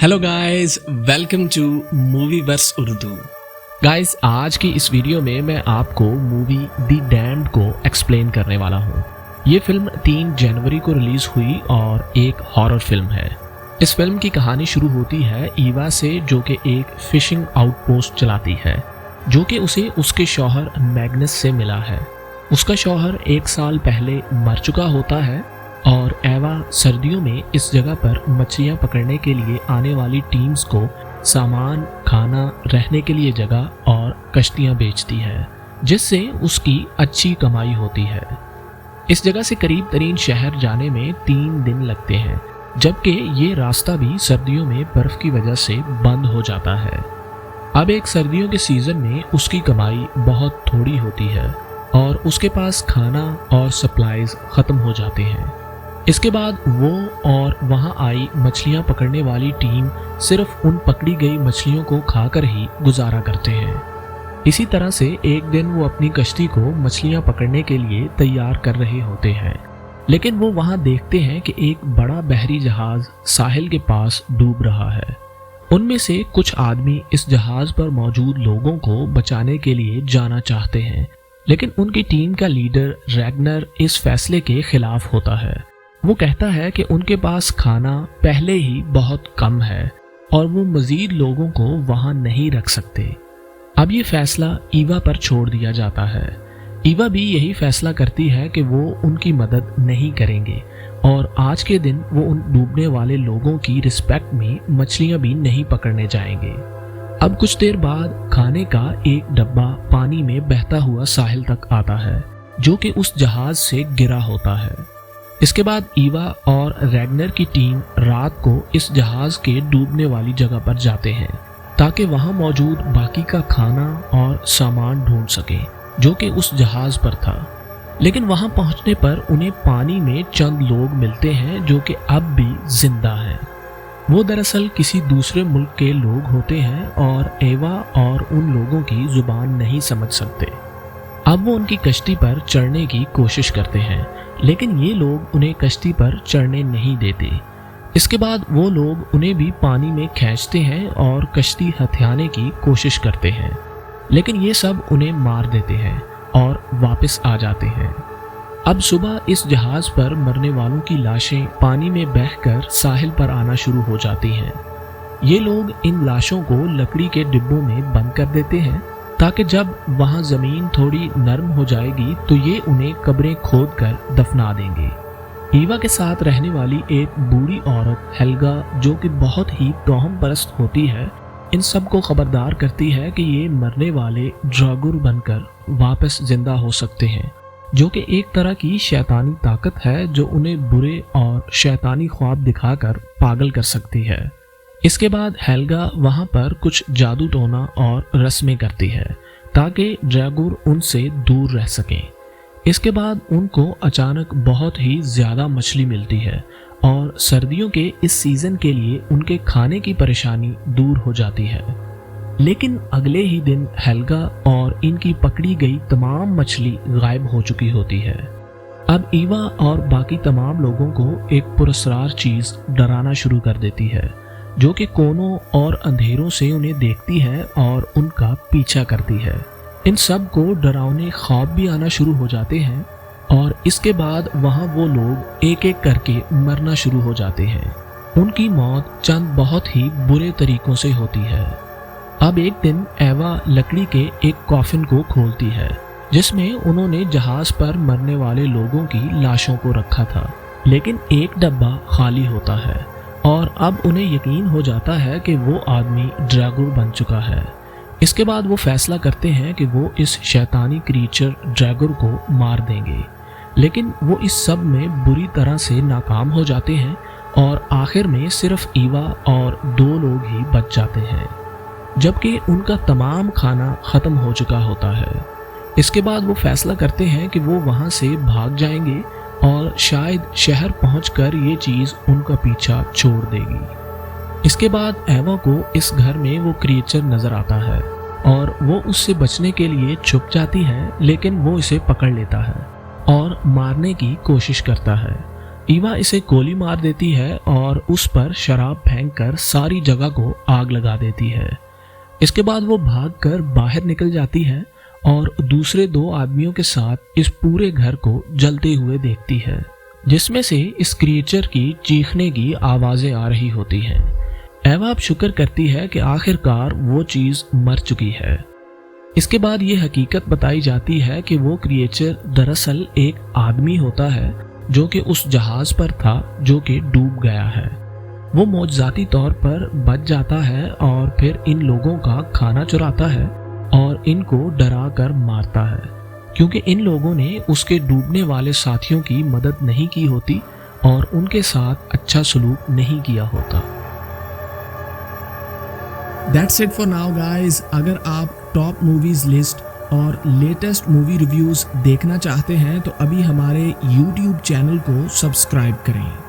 Hello guys, welcome to movie verse Urdu. Guys, आज की इस वीडियो में मैं आपको मूवी दी डैम्ड को एक्सप्लेन करने वाला हूँ। ये फिल्म 3 जनवरी को रिलीज हुई और एक हॉरर फिल्म है। इस फिल्म की कहानी शुरू होती है ईवा से, जो कि एक फिशिंग आउटपोस्ट चलाती है, जो कि उसे उसके शौहर मैग्नस से मिला है। उसका शौहर 1 साल पहले मर चुका होता है और एवा सर्दियों में इस जगह पर मछलियां पकड़ने के लिए आने वाली टीम्स को सामान, खाना, रहने के लिए जगह और कश्तियां बेचती है, जिससे उसकी अच्छी कमाई होती है। इस जगह से करीब तरीन शहर जाने में 3 दिन लगते हैं, जबकि ये रास्ता भी सर्दियों में बर्फ की वजह से बंद हो जाता है। अब एक सर्दियों के सीजन में उसकी कमाई बहुत थोड़ी होती है और उसके पास खाना और सप्लाईज खत्म हो जाते हैं। इसके बाद वो और वहां आई मछलियां पकड़ने वाली टीम सिर्फ उन पकड़ी गई मछलियों को खाकर ही गुजारा करते हैं। इसी तरह से एक दिन वो अपनी कश्ती को मछलियां पकड़ने के लिए तैयार कर रहे होते हैं, लेकिन वो वहां देखते हैं कि एक बड़ा बहरी जहाज साहिल के पास डूब रहा है। उनमें से कुछ आदमी इस जहाज पर मौजूद लोगों को बचाने के लिए जाना चाहते हैं, लेकिन उनकी टीम का लीडर रैगनर इस फैसले के खिलाफ होता है। वो कहता है कि उनके पास खाना पहले ही बहुत कम है और वो मजीद लोगों को वहां नहीं रख सकते। अब ये फैसला ईवा पर छोड़ दिया जाता है। ईवा भी यही फैसला करती है कि वो उनकी मदद नहीं करेंगे और आज के दिन वो उन डूबने वाले लोगों की रिस्पेक्ट में मछलियां भी नहीं पकड़ने जाएंगे। अब कुछ देर बाद खाने का एक डब्बा पानी में बहता हुआ साहिल तक आता है, जो कि उस जहाज से गिरा होता है। इसके बाद ईवा और रैगनर की टीम रात को इस जहाज के डूबने वाली जगह पर जाते हैं ताकि वहां मौजूद बाकी का खाना और सामान ढूंढ सके, जो कि उस जहाज पर था। लेकिन वहां पहुंचने पर उन्हें पानी में चंद लोग मिलते हैं जो कि अब भी जिंदा हैं। वो दरअसल किसी दूसरे मुल्क के लोग होते हैं और एवा और उन लोगों की जुबान नहीं समझ सकते। अब वो उनकी कश्ती पर चढ़ने की कोशिश करते हैं, लेकिन ये लोग उन्हें कश्ती पर चढ़ने नहीं देते। इसके बाद वो लोग उन्हें भी पानी में खींचते हैं और कश्ती हथियाने की कोशिश करते हैं, लेकिन ये सब उन्हें मार देते हैं और वापस आ जाते हैं। अब सुबह इस जहाज पर मरने वालों की लाशें पानी में बहकर साहिल पर आना शुरू हो जाती हैं। ये लोग इन लाशों को लकड़ी के डिब्बों में बंद कर देते हैं ताकि जब वहां जमीन थोड़ी नरम हो जाएगी तो ये उन्हें कब्रें खोदकर दफना देंगे। ईवा के साथ रहने वाली एक बूढ़ी औरत हेल्गा, जो कि बहुत ही तोहम परस्त होती है, इन सब को खबरदार करती है कि ये मरने वाले ड्रागुर बनकर वापस जिंदा हो सकते हैं, जो कि एक तरह की शैतानी ताकत है जो उन्हें बुरे और शैतानी ख्वाब दिखाकर पागल कर सकती है। इसके बाद हेल्गा वहां पर कुछ जादू टोना और रस्में करती है ताकि ड्रैगुर उनसे दूर रह सकें। इसके बाद उनको अचानक बहुत ही ज़्यादा मछली मिलती है और सर्दियों के इस सीज़न के लिए उनके खाने की परेशानी दूर हो जाती है। लेकिन अगले ही दिन हेल्गा और इनकी पकड़ी गई तमाम मछली गायब हो चुकी होती है। अब ईवा और बाकी तमाम लोगों को एक पुरस्कार चीज़ डराना शुरू कर देती है, जो कि कोनों और अंधेरों से उन्हें देखती है और उनका पीछा करती है। इन सब को डरावने ख्वाब भी आना शुरू हो जाते हैं और इसके बाद वहां वो लोग एक एक करके मरना शुरू हो जाते हैं। उनकी मौत चंद बहुत ही बुरे तरीकों से होती है। अब एक दिन एवा लकड़ी के एक कॉफिन को खोलती है, जिसमें उन्होंने जहाज पर मरने वाले लोगों की लाशों को रखा था, लेकिन एक डब्बा खाली होता है और अब उन्हें यकीन हो जाता है कि वो आदमी ड्रैगुर बन चुका है। इसके बाद वो फैसला करते हैं कि वो इस शैतानी क्रीचर ड्रैगुर को मार देंगे, लेकिन वो इस सब में बुरी तरह से नाकाम हो जाते हैं और आखिर में सिर्फ ईवा और 2 लोग ही बच जाते हैं, जबकि उनका तमाम खाना ख़त्म हो चुका होता है। इसके बाद वो फैसला करते हैं कि वो वहाँ से भाग जाएंगे और शायद शहर पहुंचकर ये चीज़ उनका पीछा छोड़ देगी। इसके बाद एवा को इस घर में वो क्रिएचर नज़र आता है और वो उससे बचने के लिए छुप जाती है, लेकिन वो इसे पकड़ लेता है और मारने की कोशिश करता है। ईवा इसे गोली मार देती है और उस पर शराब फेंककर सारी जगह को आग लगा देती है। इसके बाद वो भागकर बाहर निकल जाती है और दूसरे 2 आदमियों के साथ इस पूरे घर को जलते हुए देखती है, जिसमें से इस क्रिएचर की चीखने की आवाजें आ रही होती हैं। एवा अब शुक्र करती है कि आखिरकार वो चीज मर चुकी है। इसके बाद ये हकीकत बताई जाती है कि वो क्रिएचर दरअसल एक आदमी होता है जो कि उस जहाज पर था जो कि डूब गया है। वो मौजज़ाती तौर पर बच जाता है और फिर इन लोगों का खाना चुराता है और इनको डरा कर मारता है, क्योंकि इन लोगों ने उसके डूबने वाले साथियों की मदद नहीं की होती और उनके साथ अच्छा सलूक नहीं किया होता। That's it for now guys। अगर आप टॉप मूवीज लिस्ट और लेटेस्ट मूवी रिव्यूज देखना चाहते हैं तो अभी हमारे YouTube चैनल को सब्सक्राइब करें।